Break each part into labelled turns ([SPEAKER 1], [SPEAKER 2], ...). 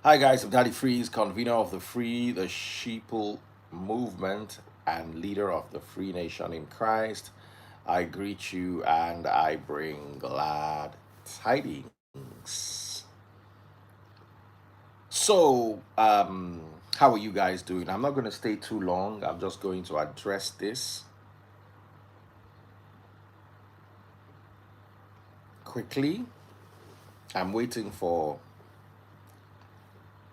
[SPEAKER 1] Hi guys, I'm Daddy Freeze, convener of the Sheeple movement and leader of the Free Nation in Christ. I greet you and I bring glad tidings. So, how are you guys doing? I'm not going to stay too long. I'm just going to address this quickly. I'm waiting for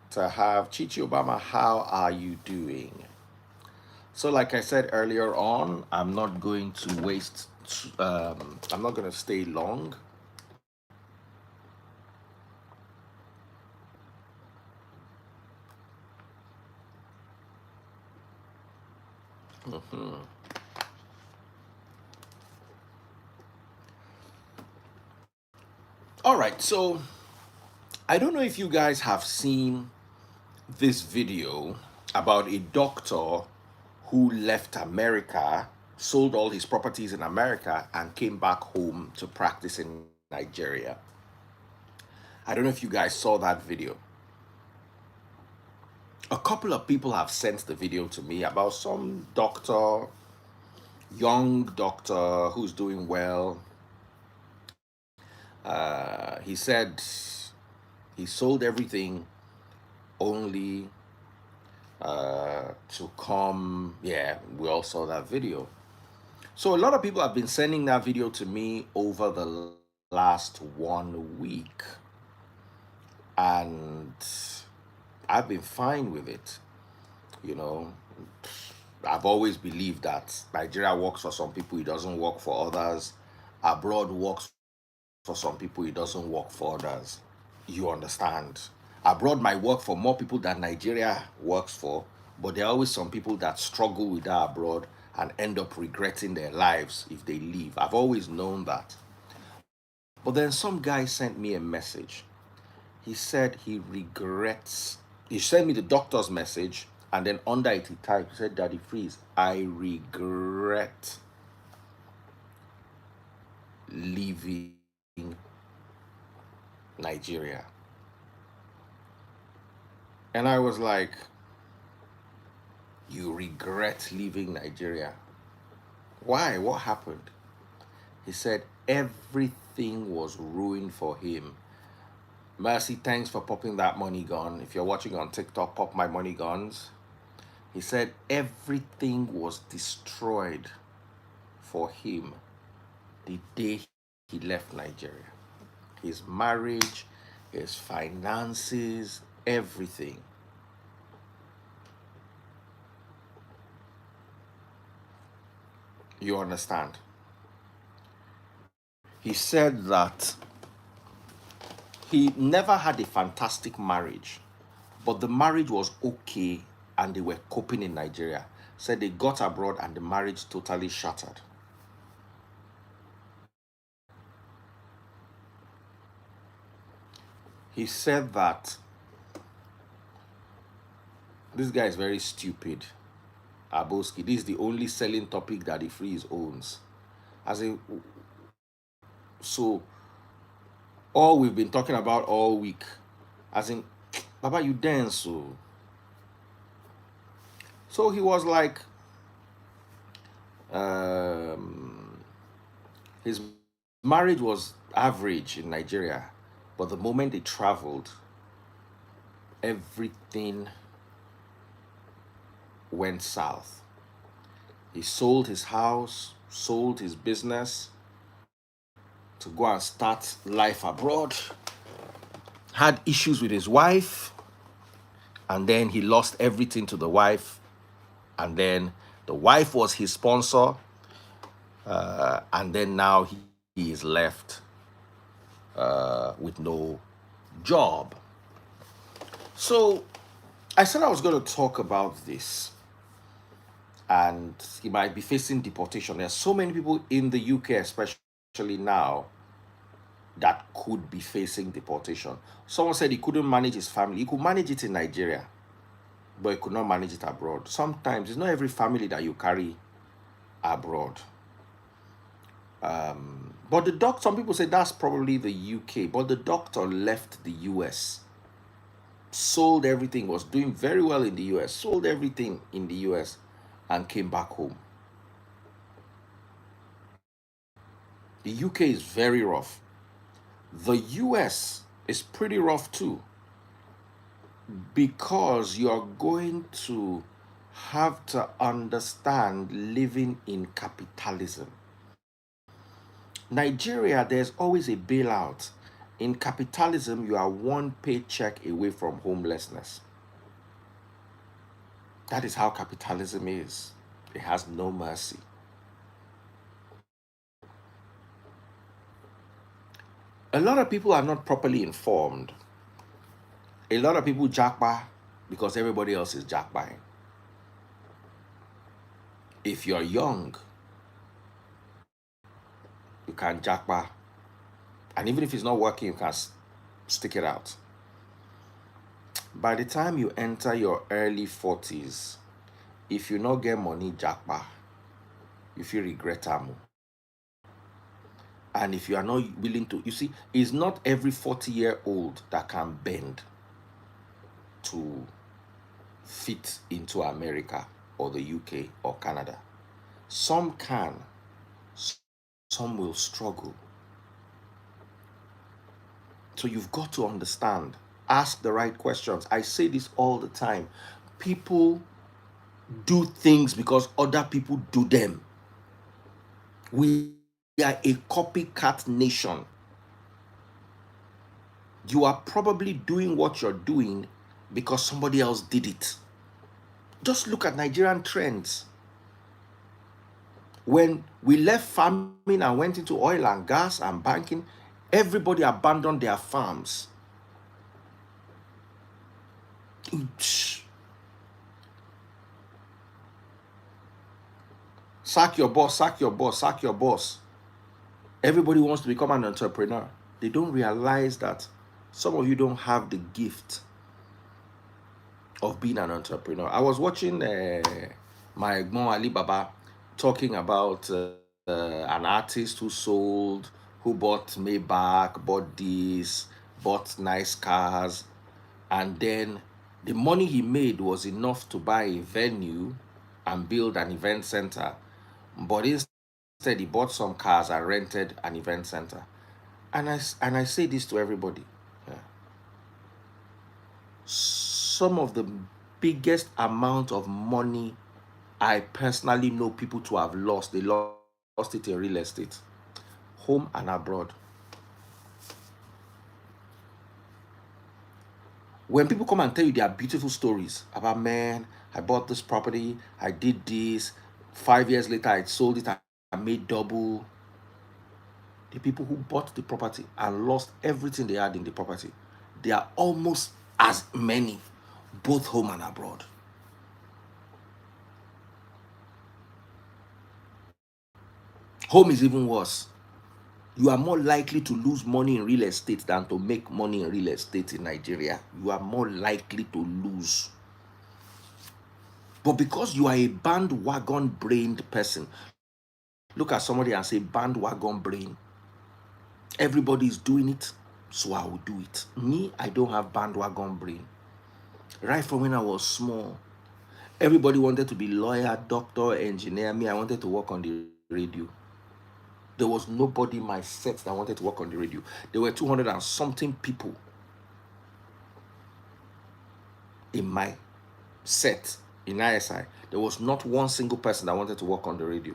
[SPEAKER 1] to have Chichi Obama. How are you doing? So, like I said earlier on, I'm not going to waste. I'm not going to stay long. Mhm. All right. So, I don't know if you guys have seen this video about a doctor who left America, sold all his properties in America, and came back home to practice in Nigeria. I don't know if you guys saw that video. A couple of people have sent the video to me about some doctor, young doctor who's doing well. He said he sold everything only to come. Yeah, we all saw that video. So a lot of people have been sending that video to me over the last 1 week, and I've been fine with it. You know, I've always believed that Nigeria works for some people, it doesn't work for others. Abroad works for some people, it doesn't work for others. You understand? Abroad might work for more people than Nigeria works for, but there are always some people that struggle with that abroad and end up regretting their lives if they leave. I've always known that. But then some guy sent me a message. He said he regrets. He sent me the doctor's message, and then under it he typed, he said, Daddy Freeze, I regret leaving Nigeria. And I was like, you regret leaving Nigeria? Why? What happened? He said everything was ruined for him. Mercy, thanks for popping that money gun. If you're watching on TikTok, pop my money guns. He said everything was destroyed for him the day he left Nigeria. His marriage, his finances, everything. You understand? He said that he never had a fantastic marriage, but the marriage was okay and they were coping in Nigeria. Said they got abroad and the marriage totally shattered. He said that this guy is very stupid. Aboski, this is the only selling topic that the Freeze owns. As a so all we've been talking about all week, as in, Baba, you dance so. So he was like, his marriage was average in Nigeria, but the moment they traveled, everything went south. He sold his house, sold his business to go and start life abroad, had issues with his wife, and then he lost everything to the wife, and then the wife was his sponsor, and then now he is left with no job. So I said I was going to talk about this, and he might be facing deportation. There's so many people in the UK, especially now, that could be facing deportation. Someone said he couldn't manage his family. He could manage it in Nigeria, but he could not manage it abroad. Sometimes it's not every family that you carry abroad. But the doctor, some people say that's probably the UK, but the doctor left the US, sold everything, was doing very well in the US, sold everything in the US, and came back home. The UK is very rough. The US is pretty rough too, because you're going to have to understand living in capitalism. Nigeria, there's always a bailout. In capitalism, you are one paycheck away from homelessness. That is how capitalism is. It has no mercy. A lot of people are not properly informed. A lot of people jackpot because everybody else is jackpotting. If you're young, you can jackpot. And even if it's not working, you can stick it out. By the time you enter your early 40s, if you not get money jackpot, you feel regret am. And if you are not willing to, you see, it's not every 40-year-old that can bend to fit into America or the UK or Canada. Some can, some will struggle. So you've got to understand, ask the right questions. I say this all the time. People do things because other people do them. We are a copycat nation. You are probably doing what you're doing because somebody else did it. Just look at Nigerian trends. When we left farming and went into oil and gas and banking, everybody abandoned their farms. Sack your boss, sack your boss, sack your boss. Everybody wants to become an entrepreneur. They don't realize that some of you don't have the gift of being an entrepreneur. I was watching my Egmont Ali Baba talking about an artist who bought Maybach, bought this, bought nice cars, and then the money he made was enough to buy a venue and build an event center. But instead, he bought some cars and rented an event center. And I say this to everybody. Yeah. Some of the biggest amount of money I personally know people to have lost, they lost it in real estate, home and abroad. When people come and tell you their beautiful stories about, man, I bought this property, I did this, 5 years later I sold it, I made double. The people who bought the property and lost everything they had in the property, they are almost as many, both home and abroad. Home is even worse. You are more likely to lose money in real estate than to make money in real estate in Nigeria. You are more likely to lose. But because you are a bandwagon brained person, look at somebody and say, bandwagon brain. Everybody is doing it, so I will do it. Me, I don't have bandwagon brain. Right from when I was small, everybody wanted to be lawyer, doctor, engineer. Me, I wanted to work on the radio. There was nobody in my set that wanted to work on the radio. There were 200 and something people in my set in ISI. There was not one single person that wanted to work on the radio.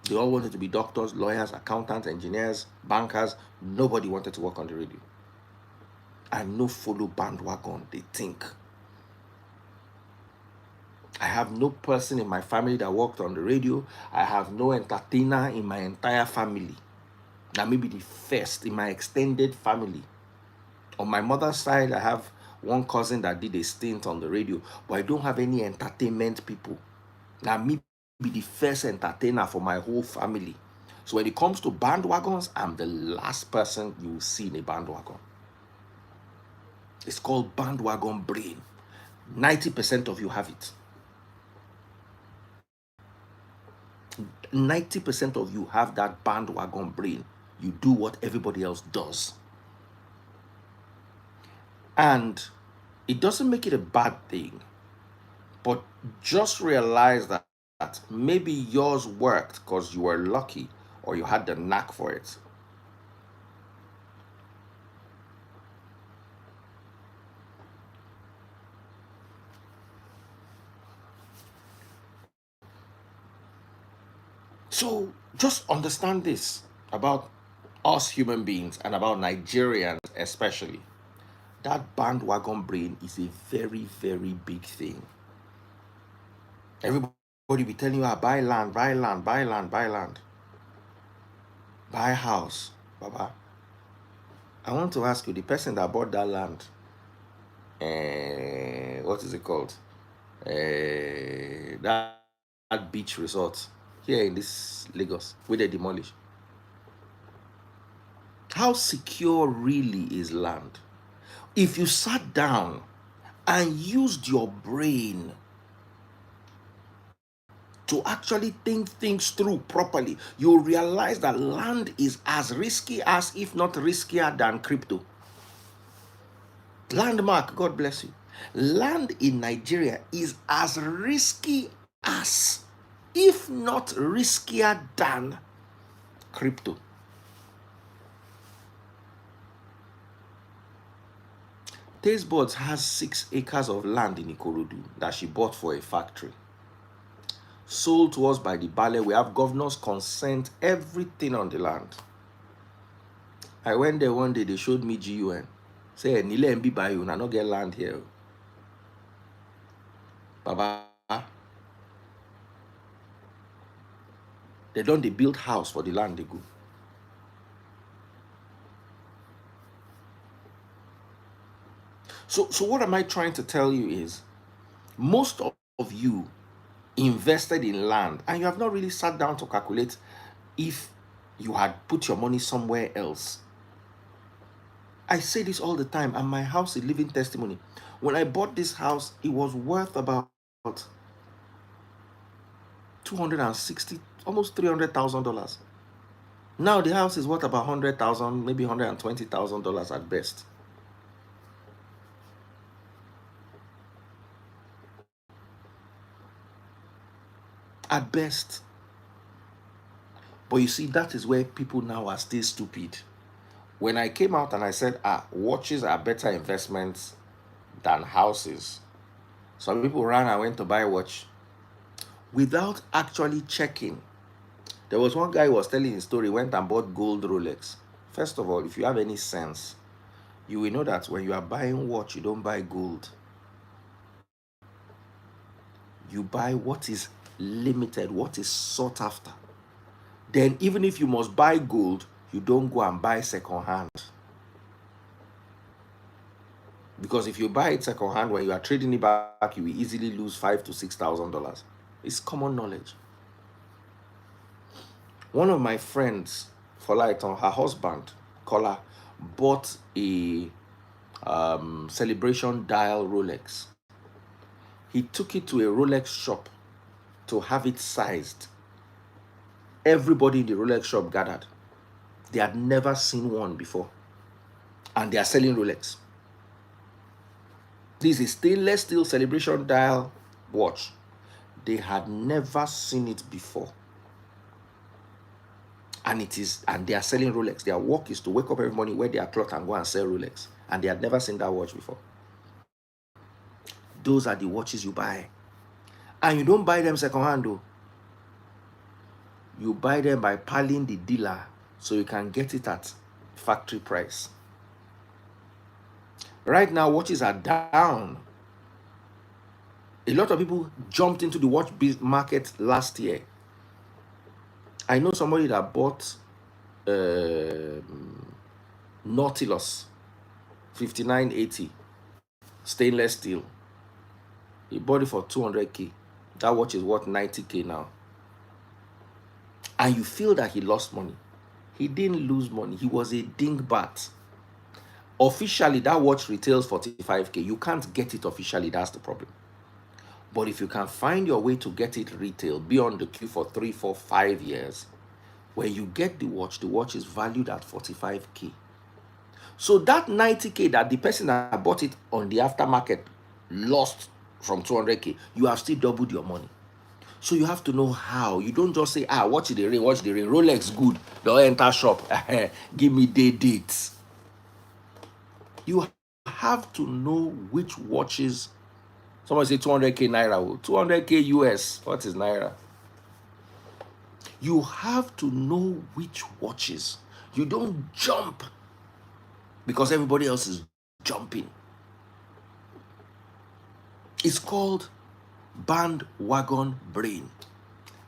[SPEAKER 1] They all wanted to be doctors, lawyers, accountants, engineers, bankers. Nobody wanted to work on the radio. I no follow bandwagon, they think. I have no person in my family that worked on the radio. I have no entertainer in my entire family. I may be the first in my extended family. On my mother's side, I have one cousin that did a stint on the radio, but I don't have any entertainment people. Now, me be the first entertainer for my whole family. So when it comes to bandwagons, I'm the last person you will see in a bandwagon. It's called bandwagon brain. 90% of you have it. 90% of you have that bandwagon brain. You do what everybody else does. And it doesn't make it a bad thing, but just realize that maybe yours worked because you were lucky or you had the knack for it. So just understand this about us human beings and about Nigerians especially. That bandwagon brain is a very, very big thing. Everybody be telling you, buy land, buy land, buy land, buy land, buy house. Baba, I want to ask you, the person that bought that land, what is it called? That beach resort here in this Lagos, where they demolish. How secure really is land? If you sat down and used your brain to actually think things through properly, you realize that land is as risky as, if not riskier than crypto. Landmark, God bless you. Land in Nigeria is as risky as, if not riskier than crypto. Tastebuds has 6 acres of land in Ikorodu that she bought for a factory. Sold to us by the Bale. We have governor's consent, everything on the land. I went there one day, they showed me GUN. Say, Nile Mbi Bayo, I not get land here. Baba, they don't they build house for the land they go. So what am I trying to tell you is, most of you invested in land and you have not really sat down to calculate if you had put your money somewhere else. I say this all the time, and my house is living testimony. When I bought this house, it was worth about 260, almost $300,000. Now the house is worth about 100,000, maybe $120,000 at best. At best. But you see, that is where people now are still stupid. When I came out and I said, watches are better investments than houses, some people ran and went to buy a watch without actually checking. There was one guy who was telling his story, went and bought gold Rolex. First of all, if you have any sense, you will know that when you are buying watch, you don't buy gold. You buy what is limited, what is sought after. Then even if you must buy gold, you don't go and buy second hand. Because if you buy it second hand, when you are trading it back, you will easily lose $5,000 to $6,000. It's common knowledge. One of my friends, Folaiton, her husband, Kola, bought a celebration dial Rolex. He took it to a Rolex shop to have it sized. Everybody in the Rolex shop gathered. They had never seen one before. And they are selling Rolex. This is stainless steel celebration dial watch. They had never seen it before. And they are selling Rolex. Their work is to wake up every morning, wear their cloth and go and sell Rolex. And they had never seen that watch before. Those are the watches you buy. And you don't buy them second hand though. You buy them by piling the dealer so you can get it at factory price. Right now, watches are down. A lot of people jumped into the watch market last year. I know somebody that bought Nautilus 5980 stainless steel. He bought it for 200K. That watch is worth 90K now. And you feel that he lost money. He didn't lose money. He was a dingbat. Officially, that watch retails 45K. You can't get it officially. That's the problem. But if you can find your way to get it retail, be on the queue for 3, 4, 5 years, when you get the watch is valued at 45K. So that 90K that the person that bought it on the aftermarket lost from 200K, you have still doubled your money. So you have to know how. You don't just say, watch the ring, watch the ring. Rolex good. Don't enter shop. Give me dates. You have to know which watches. Someone say 200K Naira. 200K US. What is Naira? You have to know which watches. You don't jump because everybody else is jumping. It's called bandwagon brain,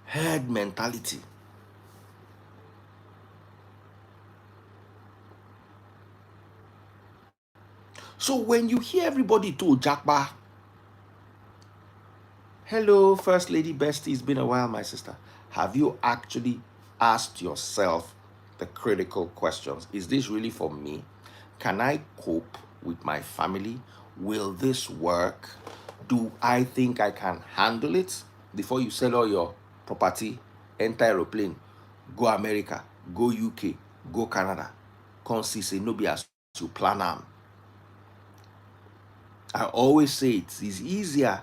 [SPEAKER 1] herd mentality. So when you hear everybody to JAPA, hello, First Lady Bestie, it's been a while, my sister. Have you actually asked yourself the critical questions? Is this really for me? Can I cope with my family? Will this work? Do I think I can handle it? Before you sell all your property, enter aeroplane, go America, go UK, go Canada, come see say no be as you plan am. I always say it is easier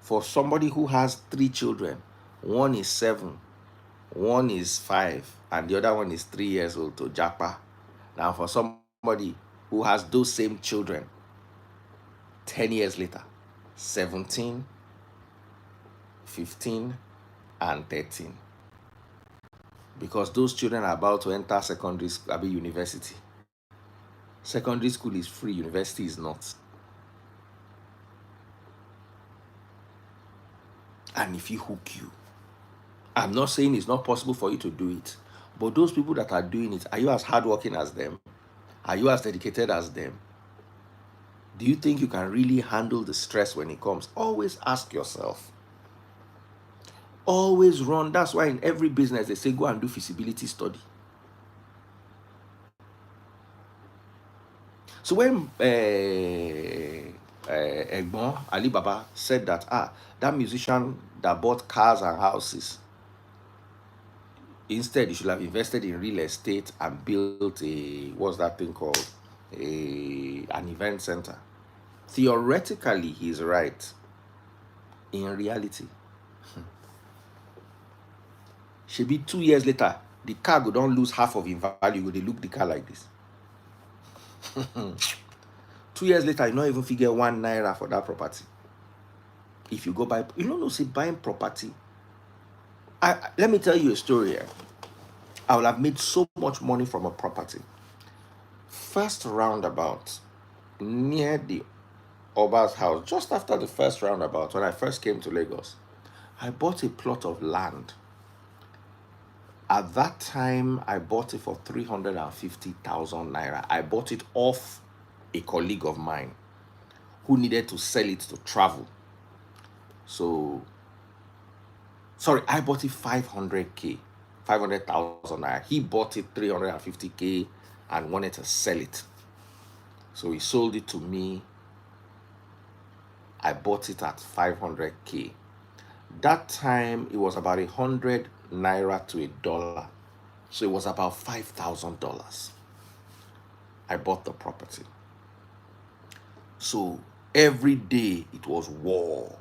[SPEAKER 1] for somebody who has 3 children. One is 7, one is 5, and the other one is 3 years old to JAPA. Now for somebody who has those same children 10 years later, 17, 15, and 13. Because those children are about to enter secondary school, university. Secondary school is free, university is not. And if you hook you, I'm not saying it's not possible for you to do it, but those people that are doing it, are you as hardworking as them? Are you as dedicated as them? Do you think you can really handle the stress when it comes? Always ask yourself. Always run. That's why in every business they say go and do feasibility study. So when Egbon Ali Baba said that that musician that bought cars and houses, instead he should have invested in real estate and built what's that thing called, an event center. Theoretically he's right. In reality, should be 2 years later the car go don't lose half of its value. They look the car like this. 2 years later, you not even figure 1 naira for that property. If you go buy, you know, say buying property. Let me tell you a story here. I will have made so much money from a property. First roundabout near the Oba's house, just after the first roundabout, when I first came to Lagos, I bought a plot of land. At that time, I bought it for 350,000 naira. I bought it off a colleague of mine who needed to sell it to travel. So, sorry, I bought it 500K, 500,000 naira. He bought it 350K and wanted to sell it. So he sold it to me. I bought it at 500K. That time it was about 100 naira to $1. So it was about $5,000. I bought the property. So every day it was war.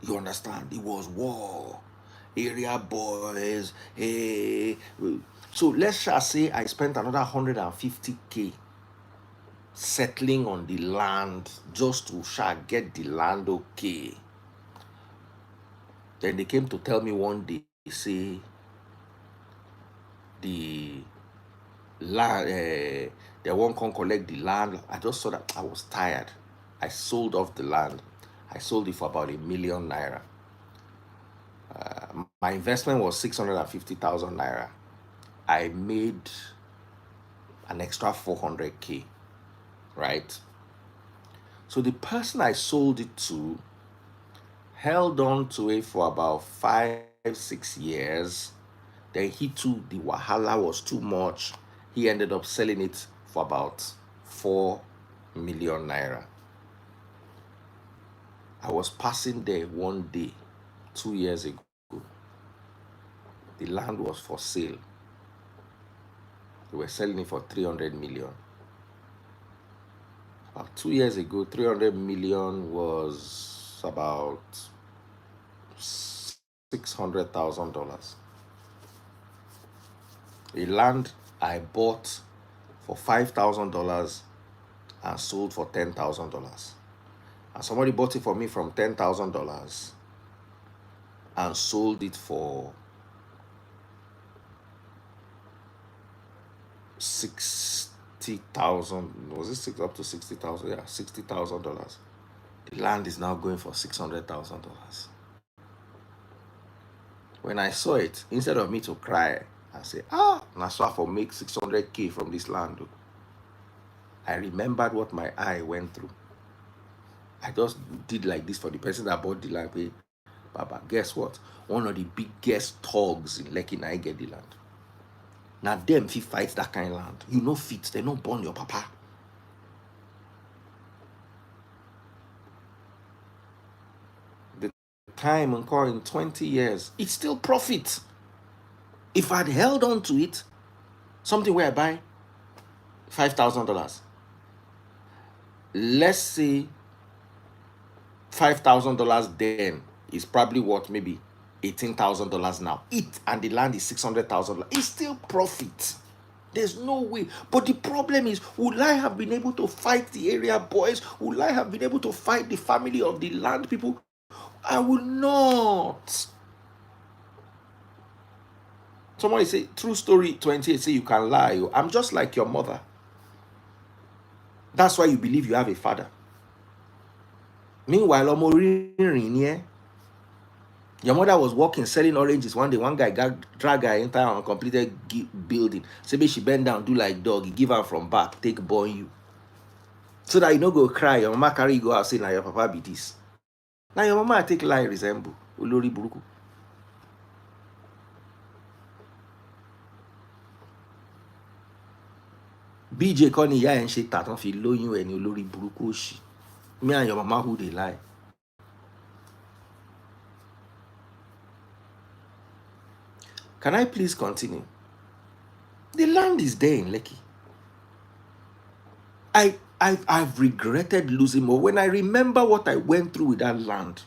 [SPEAKER 1] You understand? It was war. Area boys. Hey. So let's just say I spent another 150K settling on the land just to get the land okay. Then they came to tell me one day, say the land, they won't come collect the land. I just saw that I was tired. I sold off the land. I sold it for about 1 million naira. My investment was 650,000 naira. I made an extra 400K, right? So the person I sold it to held on to it for about 5, 6 years. Then he too, the wahala was too much. He ended up selling it for about 4 million naira. I was passing there one day, 2 years ago. The land was for sale. They were selling it for 300 million. About 2 years ago, 300 million was about $600,000. A land I bought for $5,000 and sold for $10,000. And somebody bought it for me from $10,000 and sold it for 60,000. Was it up to 60,000? Yeah, $60,000. The land is now going for $600,000. When I saw it, instead of me to cry and say, now so I for make 600K from this land, I remembered what my eye went through. I just did like this for the person that bought the land. Hey, Baba, guess what? One of the biggest thugs in Lekki now get the land. Now them if he fight that kind of land, you know fit, they not born your papa. The time encore in 20 years, it's still profit. If I'd held on to it, something where I buy $5,000, let's say $5,000 then is probably what, maybe $18,000 now. It and the land is $600,000. It's still profit. There's no way. But the problem is, would I have been able to fight the area boys? Would I have been able to fight the family of the land people? I would not. Somebody say, true story 28, say you can lie. I'm just like your mother. That's why you believe you have a father. Meanwhile, your mother was walking, selling oranges. One day, one guy drag her enter an uncompleted building. Say, she bend down, do like dog. He give her from back, take born you. So that you no go cry. Your mama carry you go out, say, now your papa be this. Now your mama take lie resemble. Olori buruku. BJ kọ́ ni ìyá ẹ̀ ń ṣe tàtàn fi lóyún ẹ̀ ní olórí burúkú òṣì. Me and your mama who they lie. Can I please continue? The land is there in Lekki. I've regretted losing more. When I remember what I went through with that land,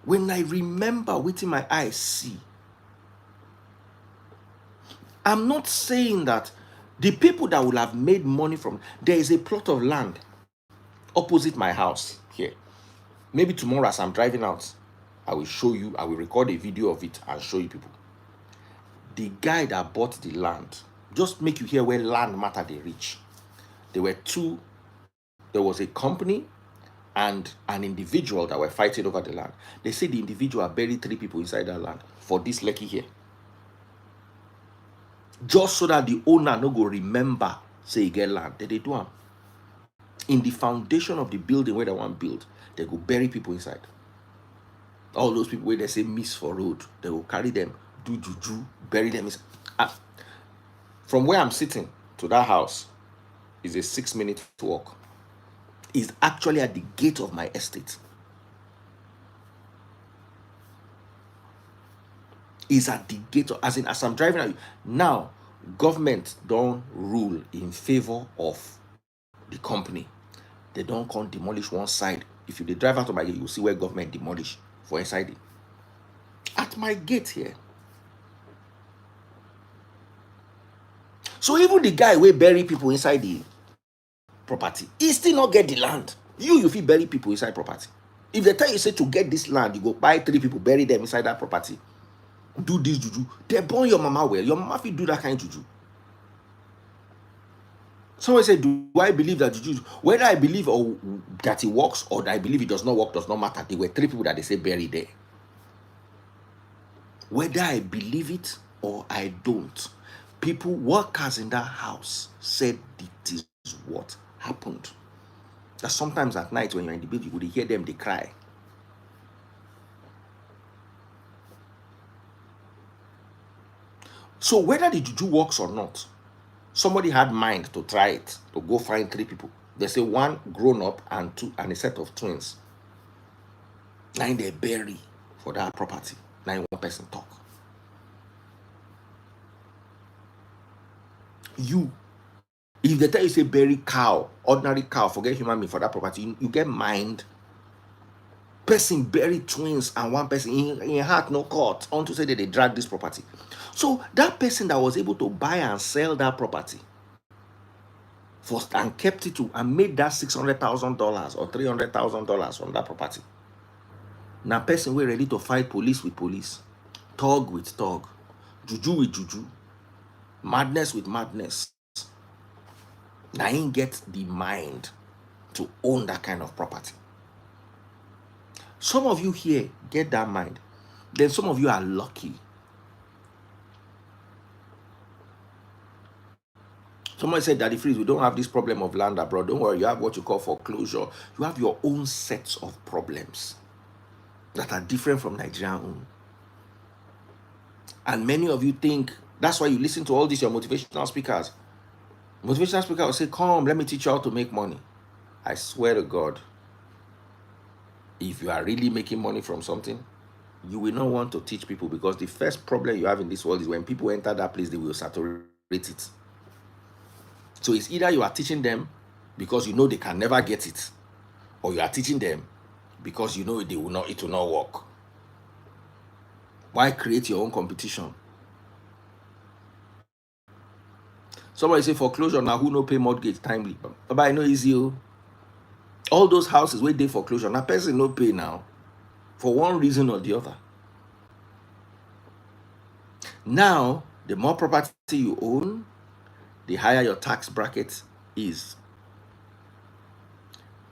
[SPEAKER 1] when I remember what in my eyes see, I'm not saying that the people that will have made money from, there is a plot of land opposite my house here. Maybe tomorrow as I'm driving out, I will show you, I will record a video of it and show you people. The guy that bought the land, just make you hear where land matter they reach. There were two, there was a company and an individual that were fighting over the land. They say the individual buried 3 people inside that land for this Lekki here. Just so that the owner no go remember, say he get land. They do them. In the foundation of the building where they want to build, they go bury people inside. All those people where they say miss for road, they will carry them, do juju, bury them inside. From where I'm sitting to that house is a 6-minute walk. It's actually at the gate of my estate. Is at the gate of, as I'm driving out. Now, government don't rule in favor of the company. They don't come demolish one side. If you drive out of my gate, you'll see where government demolish for inside it. At my gate here. So even the guy will bury people inside the property, he still not get the land. You feel bury people inside property. If they tell you say to get this land, you go buy 3 people, bury them inside that property. Do this juju. They born your mama well. Your mama will do that kind of juju. Someone say, do I believe that juju? Whether I believe or that it works or that I believe it does not work does not matter. There were 3 people that they say buried there. Whether I believe it or I don't, people, workers in that house said it is what happened. That sometimes at night when you're in the building, you would hear them, they cry. So whether the juju works or not, somebody had mind to try it, to go find 3 people. They say one grown up and two and a set of twins. Now they bury for that property. Now one person talk. You, if they tell you say bury cow, ordinary cow, forget human being for that property, you get mind. Person bury twins and one person in heart no court unto say that they drag this property. So that person that was able to buy and sell that property first and kept it to and made that $600,000 or $300,000 from that property. Now person we ready to fight police with police, thug with thug, juju with juju, madness with madness. Now he get the mind to own that kind of property. Some of you here get that mind. Then some of you are lucky. Somebody said, Daddy Freeze, we don't have this problem of land abroad. Don't worry, you have what you call foreclosure. You have your own sets of problems that are different from Nigerian own. And many of you think, that's why you listen to all these, your motivational speakers. Motivational speaker will say, come, let me teach you how to make money. I swear to God, if you are really making money from something, you will not want to teach people, because the first problem you have in this world is when people enter that place, they will saturate it. So it's either you are teaching them because you know they can never get it, or you are teaching them because you know it will not work. Why create your own competition? Somebody say foreclosure now, who no pay mortgage timely. But I know easy. All those houses where they foreclosure, now person no pay now for one reason or the other. Now, the more property you own, the higher your tax bracket is.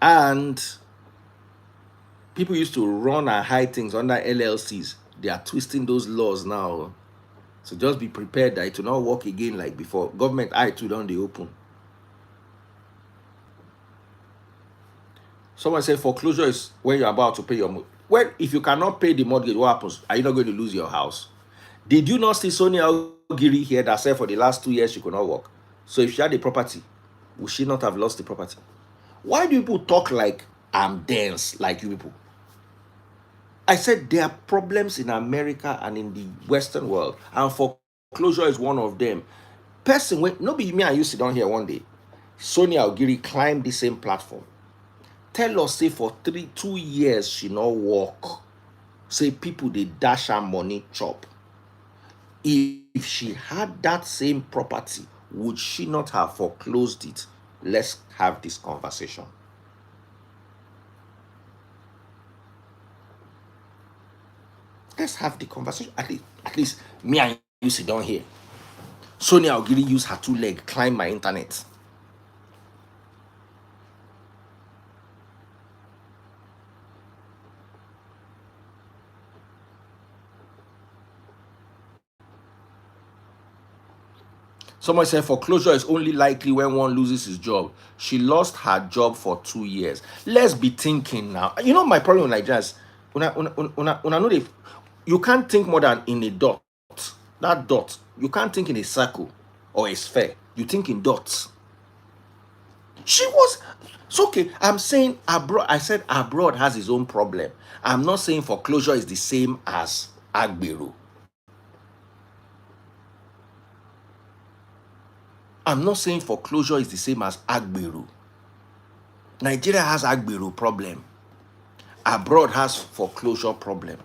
[SPEAKER 1] And people used to run and hide things under LLCs. They are twisting those laws now. So just be prepared that it will not work again like before. Government eye too down the open. Someone said foreclosure is when you're about to pay your mortgage. Well, if you cannot pay the mortgage, what happens? Are you not going to lose your house? Did you not see Sonia Ogiri here that said for the last 2 years she could not work? So if she had the property, would she not have lost the property? Why do people talk like I'm dense, like you people? I said there are problems in America and in the Western world, and foreclosure is one of them. Person, when no be me and you sit down here one day, Sonia Ogiri climbed the same platform. Tell us, say for 2 years she not work. Say people they dash her money chop. If she had that same property, would she not have foreclosed it? Let's have this conversation. Let's have the conversation. At least me and you sit down here. Sonia Ogiri use her 2 legs, climb my internet. Someone said foreclosure is only likely when one loses his job. She lost her job for 2 years. Let's be thinking now. You know my problem with Nigeria is, you can't think more than in a dot. That dot, you can't think in a circle or a sphere. You think in dots. It's okay. I'm saying abroad. I said abroad has its own problem. I'm not saying foreclosure is the same as Agbero. I'm not saying foreclosure is the same as Agbero. Nigeria has Agbero problem. Abroad has foreclosure problem.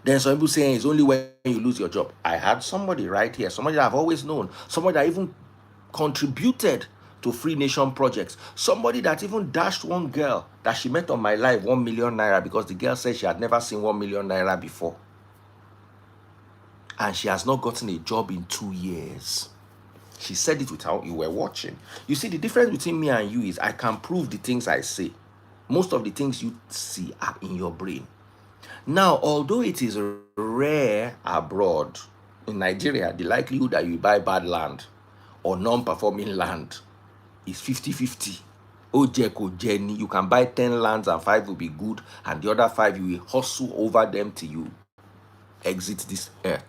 [SPEAKER 1] Then some people saying it's only when you lose your job. I had somebody right here, somebody that I've always known, somebody that even contributed to Free Nation projects, somebody that even dashed one girl that she met on my live 1 million naira because the girl said she had never seen 1 million naira before. And she has not gotten a job in 2 years. She said it without you were watching. You see, the difference between me and you is I can prove the things I say. Most of the things you see are in your brain. Now, although it is rare abroad, in Nigeria, the likelihood that you buy bad land or non-performing land is 50-50. Ojeko Jenny, you can buy 10 lands and 5 will be good, and the other 5 you will hustle over them till you exit this earth.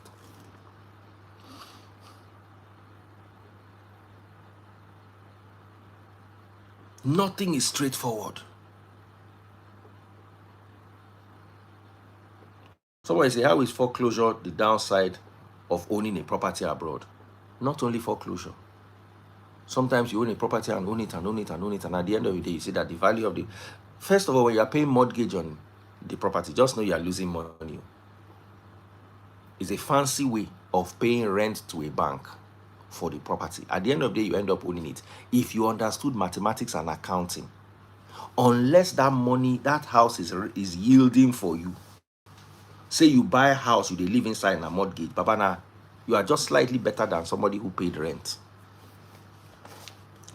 [SPEAKER 1] Nothing is straightforward. Somebody say, how is foreclosure the downside of owning a property abroad? Not only foreclosure. Sometimes you own a property and own it and own it and own it, and at the end of the day, you see that the value of the... First of all, when you are paying mortgage on the property, just know you are losing money. It's a fancy way of paying rent to a bank for the property. At the end of the day, you end up owning it. If you understood mathematics and accounting, unless that money, that house is yielding for you. Say you buy a house, you live inside in a mortgage, Babana, you are just slightly better than somebody who paid rent.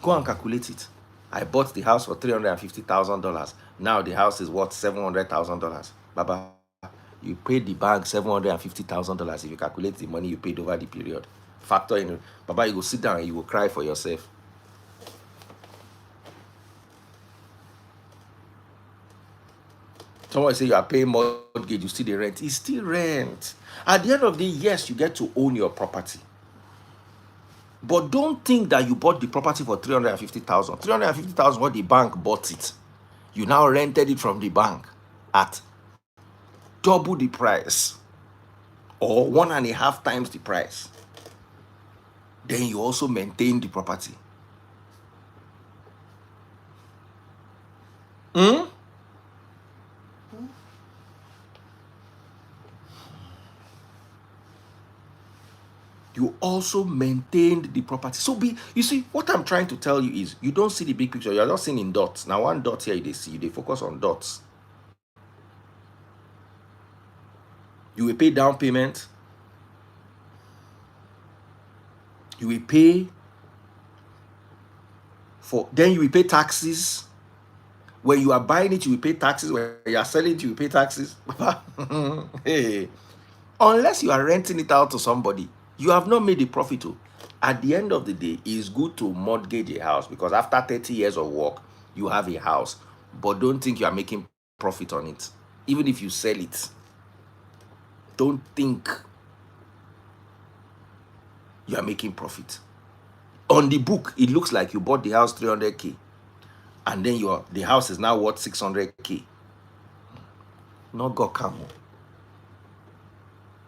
[SPEAKER 1] Go and calculate it. I bought the house for $350,000. Now the house is worth $700,000. Baba, you paid the bank $750,000 if you calculate the money you paid over the period. Factor in, Baba, you will sit down and you will cry for yourself. Someone say you are paying mortgage, you still the rent. It's still rent. At the end of the day, yes, you get to own your property. But don't think that you bought the property for $350,000. $350,000 what the bank bought it. You now rented it from the bank at double the price or 1.5 times the price. Then you also maintain the property. You also maintained the property. So you see, what I'm trying to tell you is you don't see the big picture. You're just seeing in dots. Now, one dot here, they see, they focus on dots. You will pay down payment. You will pay for, then you will pay taxes. When you are buying it, you will pay taxes. When you are selling it, you will pay taxes. Hey, unless you are renting it out to somebody, you have not made a profit. At the end of the day, it's good to mortgage a house because after 30 years of work, you have a house. But don't think you are making profit on it. Even if you sell it, don't think you are making profit. On the book, it looks like you bought the house 300K. And then the house is now worth 600K. Not God come.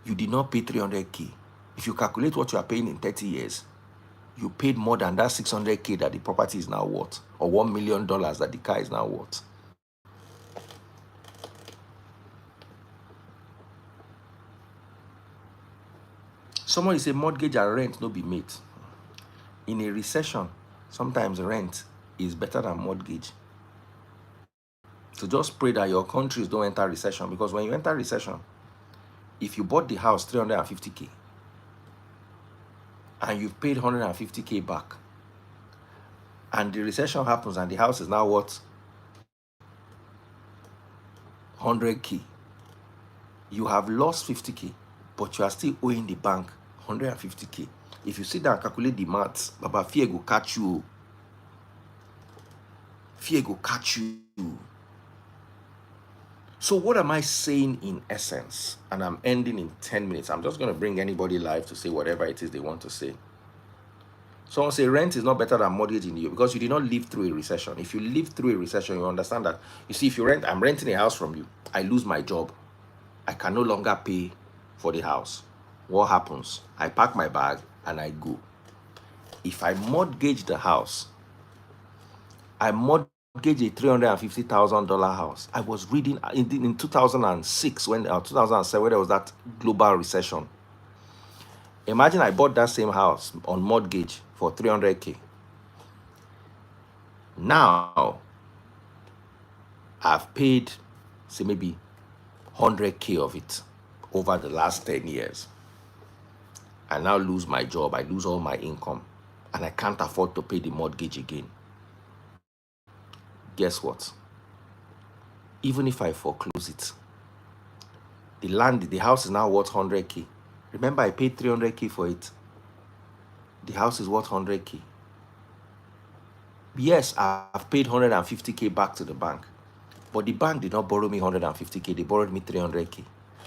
[SPEAKER 1] You did not pay 300K. If you calculate what you are paying in 30 years, you paid more than that 600K that the property is now worth, or $1 million that the car is now worth. Somebody say mortgage and rent no be mate. In a recession, sometimes rent is better than mortgage. So just pray that your countries don't enter recession, because when you enter recession, if you bought the house 350K and you've paid 150K back, and the recession happens and the house is now worth 100K, you have lost 50K, but you are still owing the bank 150K. If you sit down and calculate the maths, Baba, fear go catch you. Fear go catch you. So what am I saying in essence? And I'm ending in 10 minutes. I'm just going to bring anybody live to say whatever it is they want to say. Someone say rent is not better than mortgage in you because you did not live through a recession. If you live through a recession, you understand that. You see, if you rent, I'm renting a house from you. I lose my job. I can no longer pay for the house. What happens? I pack my bag and I go. If I mortgage the house, I mortgage a $350,000 house. I was reading in 2006, 2007, when there was that global recession. Imagine I bought that same house on mortgage for 300K. Now, I've paid, say, maybe 100K of it over the last 10 years. I now lose my job. I lose all my income. And I can't afford to pay the mortgage again. Guess what? Even if I foreclose it, The house is now worth 100K. Remember, I paid 300K for it. The house is worth 100K. Yes, I've paid 150K back to the bank, but the bank did not borrow me 150K. They borrowed me 300K.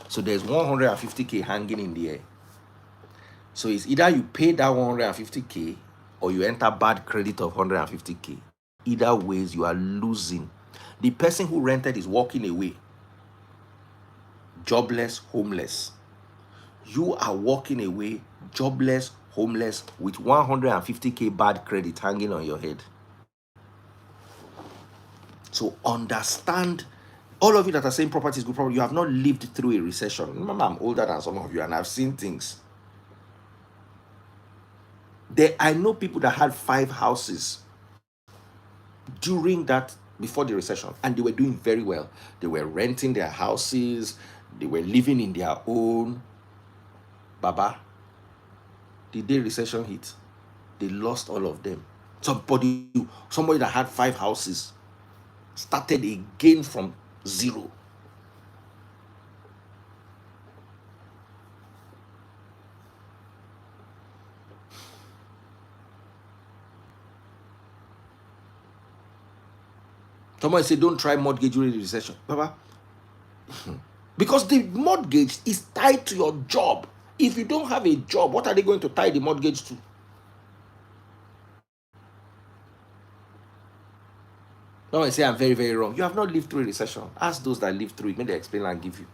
[SPEAKER 1] So there's 150K hanging in the air. So it's either you pay that 150K or you enter bad credit of 150K. Either ways, you are losing. The person who rented is walking away, jobless, homeless. You are walking away, jobless, homeless, with 150K bad credit hanging on your head. So understand, all of you that are saying property is good property, you have not lived through a recession. Remember, I'm older than some of you and I've seen things. I know people that had 5 houses during that, before the recession, and they were doing very well. They were renting their houses, they were living in their own. Baba, the day recession hit, they lost all of them. Somebody that had 5 houses started again from zero. Somebody say, don't try mortgage during the recession. Baba, because the mortgage is tied to your job. If you don't have a job, what are they going to tie the mortgage to? Somebody say, I'm very, very wrong. You have not lived through a recession. Ask those that lived through it. May they explain and give you.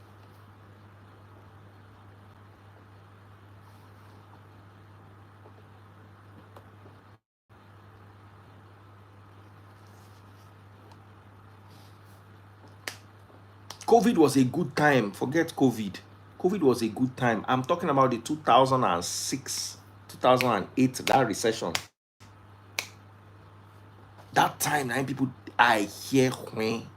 [SPEAKER 1] COVID was a good time. Forget COVID. COVID was a good time. I'm talking about the 2006, 2008, that recession. That time, 9 people, I hear when.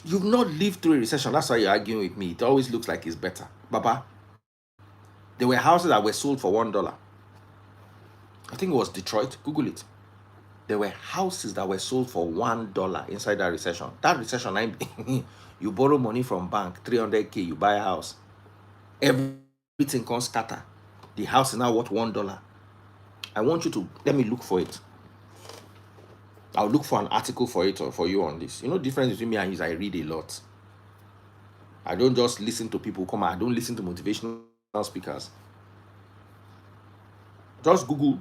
[SPEAKER 1] You've not lived through a recession. That's why you're arguing with me. It always looks like it's better. Baba, there were houses that were sold for $1. I think it was Detroit. Google it. There were houses that were sold for $1 inside that recession. That recession, you borrow money from bank, 300K, you buy a house. Everything can scatter. The house is now worth $1. I want you to, let me look for it. I'll look for an article for it or for you on this. You know the difference between me and you is I read a lot. I don't just listen to people come out. I don't listen to motivational speakers. Just Google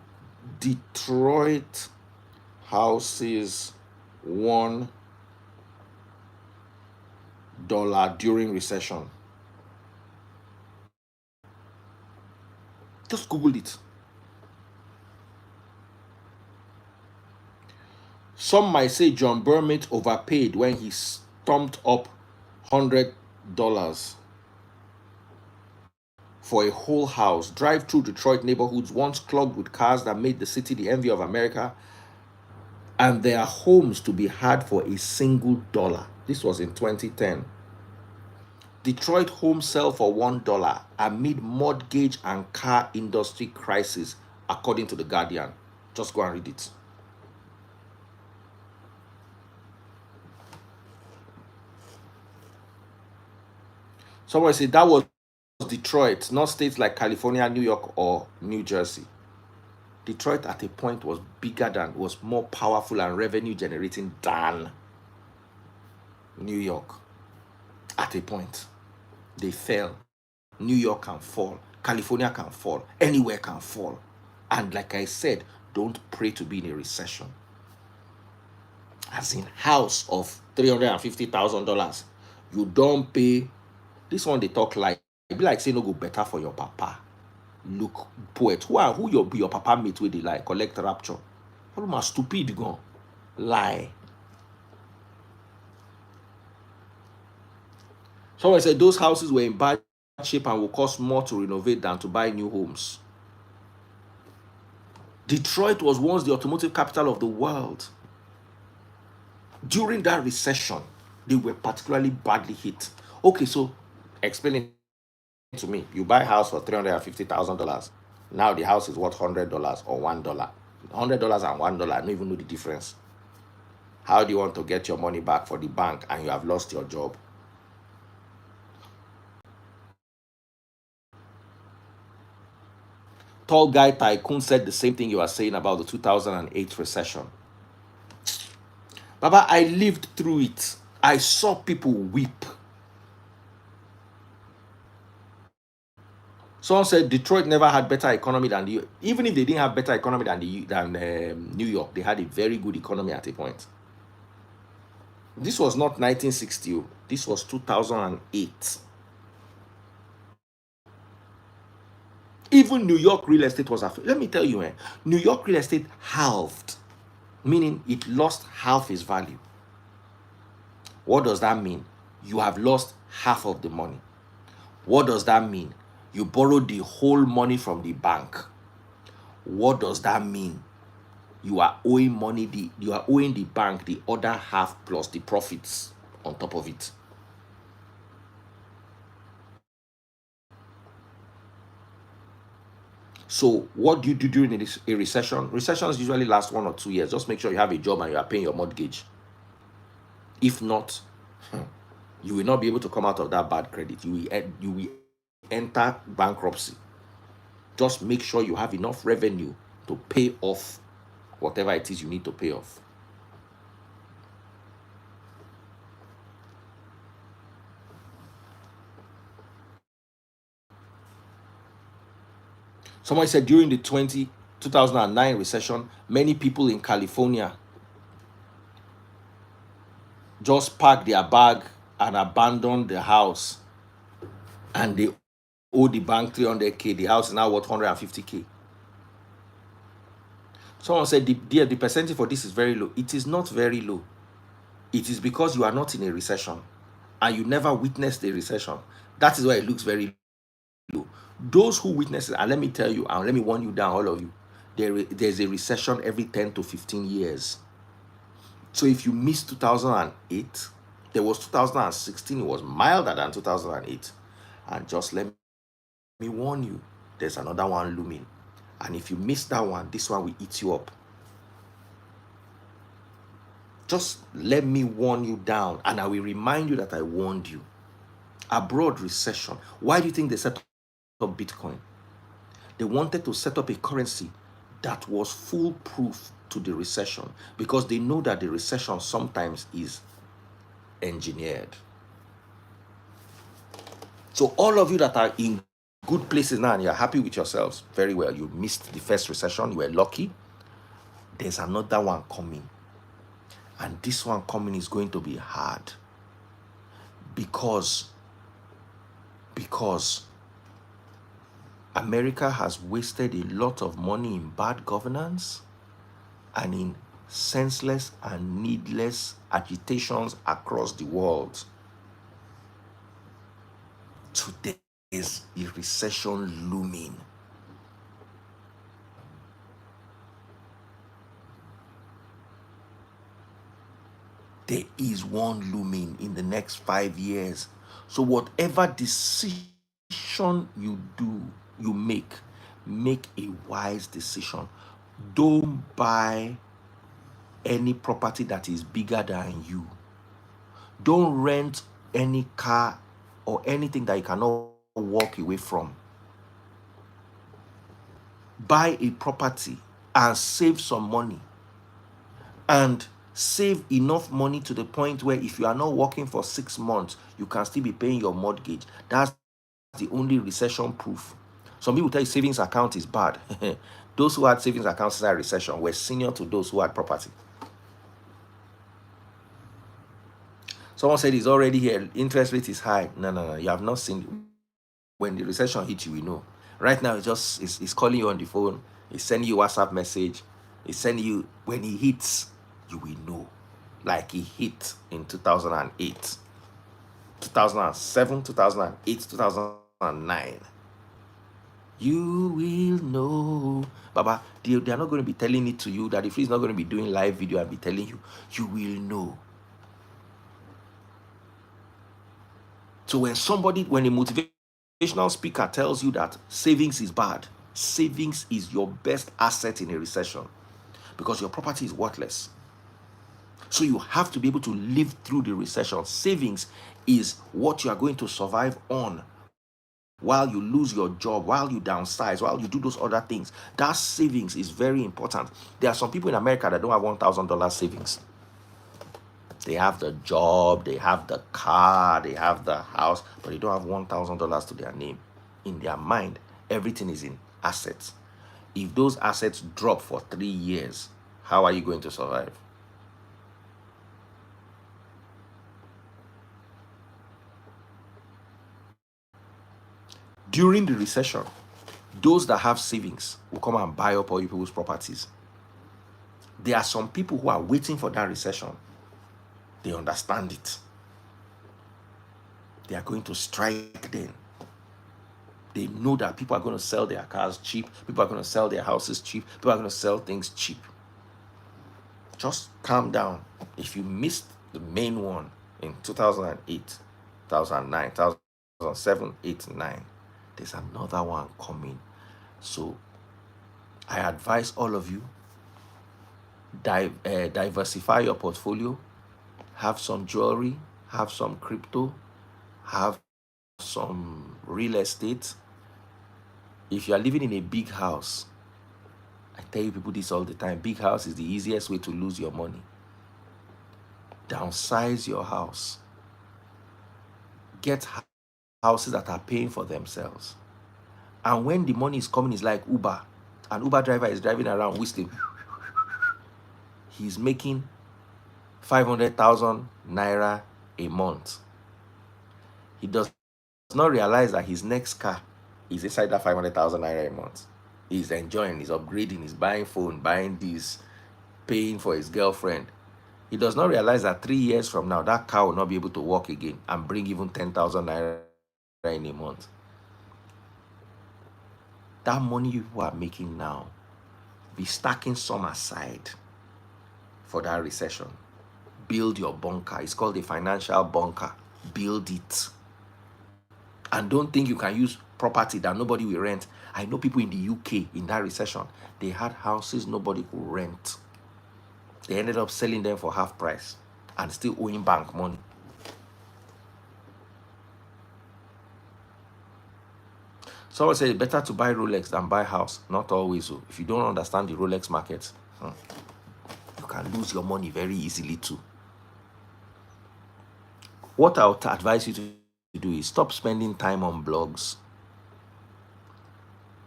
[SPEAKER 1] Detroit houses $1 during recession. Just Google it. Some might say John Burmett overpaid when he stumped up $100 for a whole house. Drive through Detroit neighborhoods once clogged with cars that made the city the envy of America, and there are homes to be had for a single dollar. This was in 2010. Detroit homes sell for $1 amid mortgage and car industry crisis, according to The Guardian. Just go and read it. Someone said that was Detroit, not states like California, New York, or New Jersey. Detroit at a point was bigger than, was more powerful and revenue generating than New York. At a point, they fell. New York can fall, California can fall, anywhere can fall. And like I said, don't pray to be in a recession. As in house of $350,000, you don't pay. This one they talk like, it be like say no go better for your papa. Look, poet, who your papa meet with the lie, collect rapture. All my stupid gone. Lie. Someone said those houses were in bad shape and will cost more to renovate than to buy new homes. Detroit was once the automotive capital of the world. During that recession, they were particularly badly hit. Okay, so explain it to me. You buy a house for $350,000. Now the house is worth $100 or $1. $100 and $1, I don't even know the difference. How do you want to get your money back for the bank and you have lost your job? Tall Guy Tycoon said the same thing you are saying about the 2008 recession. Baba, I lived through it. I saw people weep. Someone said Detroit never had better economy than the. Even if they didn't have better economy than New York, they had a very good economy at a point. This was not 1960. This was 2008. Even New York real estate was affected. Let me tell you, New York real estate halved, meaning it lost half its value. What does that mean? You have lost half of the money. What does that mean? You borrowed the whole money from the bank. What does that mean? You are owing money, you are owing the bank the other half plus the profits on top of it. So what do you do during a recession? Recessions usually last 1 or 2 years. Just make sure you have a job and you are paying your mortgage. If not, you will not be able to come out of that bad credit. You will enter bankruptcy. Just make sure you have enough revenue to pay off whatever it is you need to pay off. Someone said during the 2009 recession, many people in California just packed their bag and abandoned the house, and they owe the bank 300K. The house is now worth 150K. Someone said the percentage for this is very low. It is not very low. It is because you are not in a recession and you never witnessed a recession. That is why it looks very low. Those who witness it, and let me tell you, and let me warn you down, all of you, there's a recession every 10 to 15 years. So if you missed 2008, there was 2016, it was milder than 2008. And just let me warn you, there's another one looming. And if you miss that one, this one will eat you up. Just let me warn you down, and I will remind you that I warned you. Abroad recession. Why do you think they set up Bitcoin? They wanted to set up a currency that was foolproof to the recession, because they know that the recession sometimes is engineered. So all of you that are in good places now and you're happy with yourselves, very well. You missed the first recession, you were lucky. There's another one coming. And this one coming is going to be hard. Because America has wasted a lot of money in bad governance and in senseless and needless agitations across the world. Today is a recession looming. There is one looming in the next 5 years. So whatever decision you make a wise decision. Don't buy any property that is bigger than you. Don't rent any car or anything that you cannot walk away from. Buy a property and save some money. And save enough money to the point where if you are not working for 6 months, you can still be paying your mortgage. That's the only recession proof. Some people tell you savings account is bad. Those who had savings accounts inside recession were senior to those who had property. Someone said it's already here. Interest rate is high. No. You have not seen. When the recession hits you, we know. Right now, it's calling you on the phone. It's sending you WhatsApp message. It's sending you, when it hits, you will know. Like it hit in 2008, 2007, 2008, 2009. You will know. Baba, they are not going to be telling it to you. That if he's not going to be doing live video and be telling you, you will know. So when a motivational speaker tells you that savings is bad, savings is your best asset in a recession, because your property is worthless. So you have to be able to live through the recession. Savings is what you are going to survive on while you lose your job, while you downsize, while you do those other things. That savings is very important. There are some people in America that don't have $1,000 savings. They have the job, they have the car, they have the house, but they don't have $1,000 to their name. In their mind, everything is in assets. If those assets drop for 3 years, how are you going to survive? During the recession, those that have savings will come and buy up all you people's properties. There are some people who are waiting for that recession. They understand it. They are going to strike then. They know that people are going to sell their cars cheap. People are going to sell their houses cheap. People are going to sell things cheap. Just calm down. If you missed the main one in 2008, 2009, 2007, 8, 9, there's another one coming. So I advise all of you, diversify your portfolio, have some jewelry, have some crypto, have some real estate. If you are living in a big house, I tell you people this all the time, big house is the easiest way to lose your money. Downsize your house. Get houses that are paying for themselves. And when the money is coming, it's like Uber. An Uber driver is driving around whistling. He's making 500,000 naira a month. He does not realize that his next car is inside that 500,000 naira a month. He's enjoying, he's upgrading, he's buying phone, buying this, paying for his girlfriend. He does not realize that 3 years from now, that car will not be able to walk again and bring even 10,000 naira in a month. That money you are making now, be stacking some aside for that recession. Build your bunker. It's called a financial bunker. Build it. And don't think you can use property that nobody will rent. I know people in the UK in that recession, they had houses nobody could rent. They ended up selling them for half price and still owing bank money. Someone said it's better to buy Rolex than buy house. Not always so. If you don't understand the Rolex market, you can lose your money very easily too. What I would advise you to do is stop spending time on blogs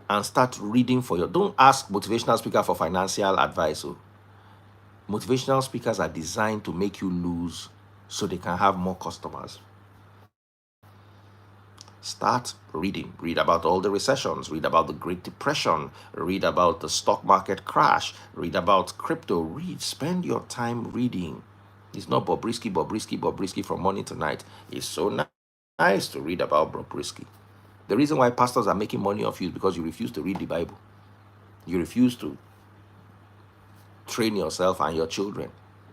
[SPEAKER 1] and start reading for your... Don't ask motivational speaker for financial advice. Motivational speakers are designed to make you lose so they can have more customers. Start reading. Read about all the recessions. Read about the Great Depression. Read about the stock market crash. Read about crypto. Read. Spend your time reading. It's not Bobrisky from morning to night. It's so nice to read about Bobrisky. The reason why pastors are making money off you is because you refuse to read the Bible. You refuse to train yourself and your children.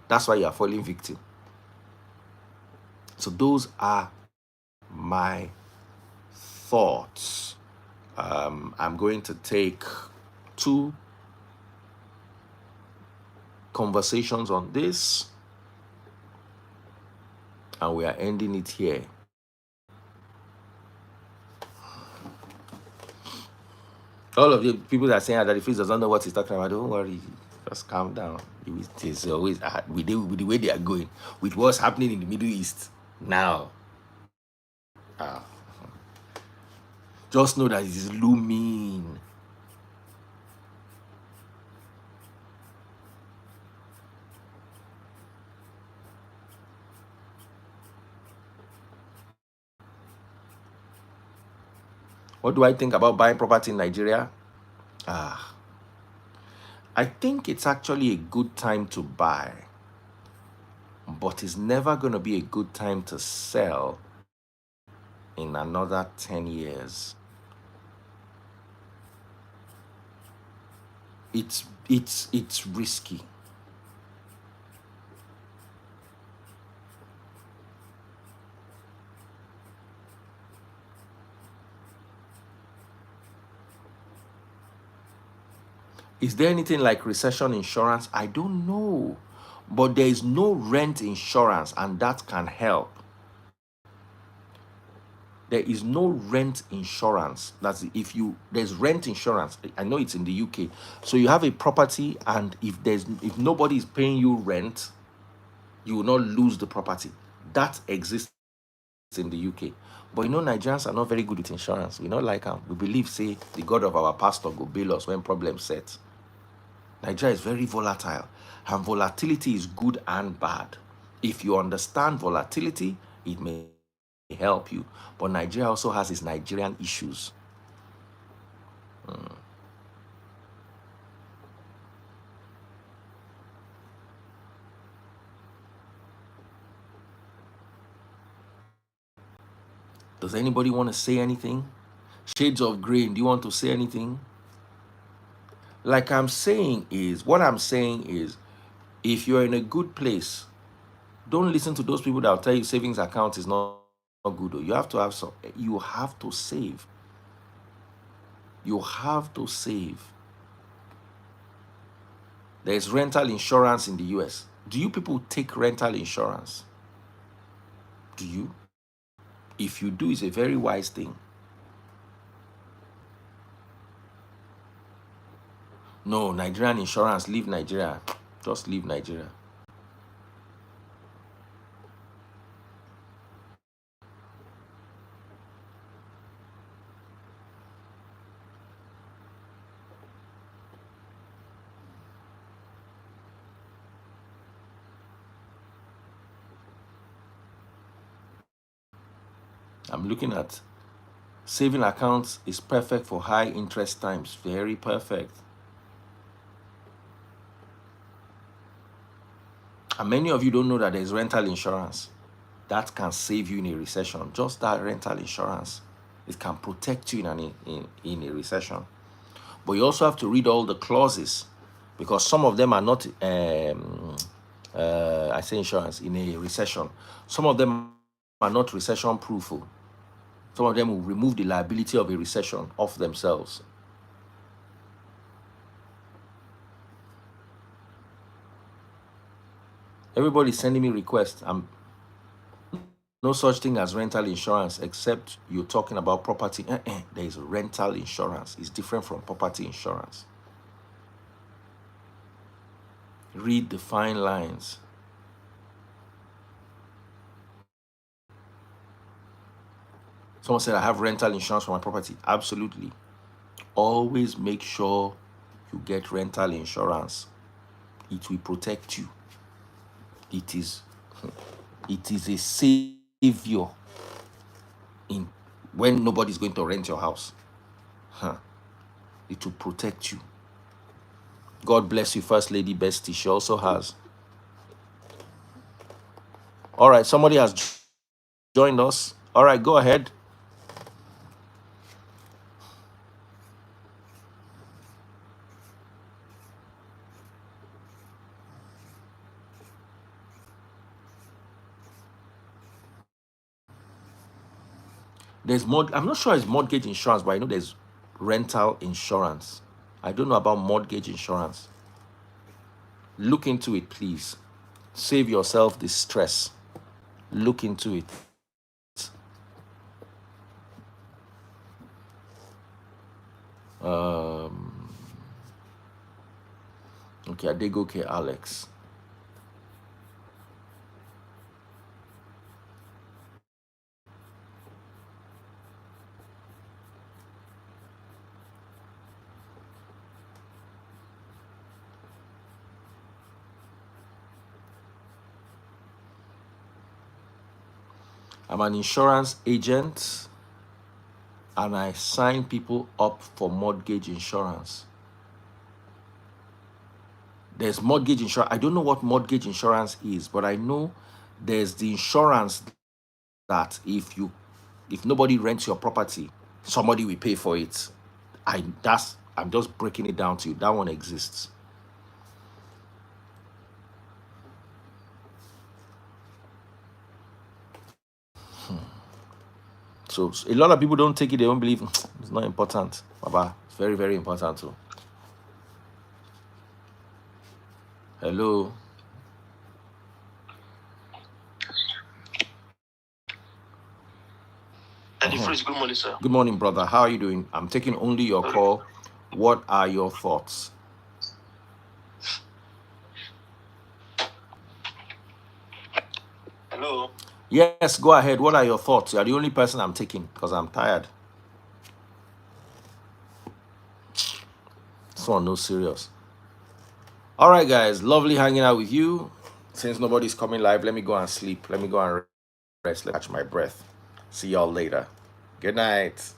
[SPEAKER 1] That's why you are falling victim. So those are my thoughts. I'm going to take 2 conversations on this, and we are ending it here. All of you people that are saying that the Fizz doesn't know what he's talking about, don't worry. Just calm down. It is always with the way they are going, with what's happening in the Middle East now. Just know that it is looming. What do I think about buying property in Nigeria? I think it's actually a good time to buy, but it's never going to be a good time to sell in another 10 years. It's risky. Is there anything like recession insurance? I don't know. But there is no rent insurance, and that can help. There is no rent insurance. That's if there's rent insurance. I know it's in the UK. So you have a property, and if nobody is paying you rent, you will not lose the property. That exists in the UK. But Nigerians are not very good with insurance. We not like them. We believe, say, the God of our pastor go bail us when problems set. Nigeria is very volatile, and volatility is good and bad. If you understand volatility, it may help you. But Nigeria also has its Nigerian issues. Does anybody want to say anything? Shades of Green, do you want to say anything? What I'm saying is, if you're in a good place, don't listen to those people that will tell you savings account is not good. You have to have some. You have to save. You have to save. There's rental insurance in the US. Do you people take rental insurance? Do you? If you do, it's a very wise thing. No, Nigerian insurance, leave Nigeria. Just leave Nigeria. I'm looking at saving accounts is perfect for high interest times. Very perfect. And many of you don't know that there's rental insurance that can save you in a recession. Just that rental insurance, it can protect you in a recession. But you also have to read all the clauses, because some of them are not, I say insurance, in a recession. Some of them are not recession proof. Some of them will remove the liability of a recession off themselves. Everybody's sending me requests. No such thing as rental insurance, except you're talking about property. There is rental insurance. It's different from property insurance. Read the fine lines. Someone said, I have rental insurance for my property. Absolutely. Always make sure you get rental insurance. It will protect you. It is a savior in when nobody's going to rent your house. It will protect you. God bless you, First Lady Bestie. She also has. All right, somebody has joined us. All right, go ahead. I'm not sure it's mortgage insurance, but I know there's rental insurance. I don't know about mortgage insurance. Look into it, please. Save yourself the stress. Look into it. Okay, Adegoke Alex. I'm an insurance agent, and I sign people up for mortgage insurance. There's mortgage insurance. I don't know what mortgage insurance is, but I know there's the insurance that if nobody rents your property, somebody will pay for it. I'm just breaking it down to you. That one exists. So a lot of people don't take it. They don't believe it's not important. Baba, it's very, very important too. Hello.
[SPEAKER 2] Daddy Freeze, good morning, sir.
[SPEAKER 1] Good morning, brother. How are you doing? I'm taking only your call. What are your thoughts?
[SPEAKER 2] Hello.
[SPEAKER 1] Yes, go ahead. What are your thoughts? You're the only person I'm taking because I'm tired. This one, no serious. All right, guys. Lovely hanging out with you. Since nobody's coming live, let me go and sleep. Let me go and rest. Let me catch my breath. See y'all later. Good night.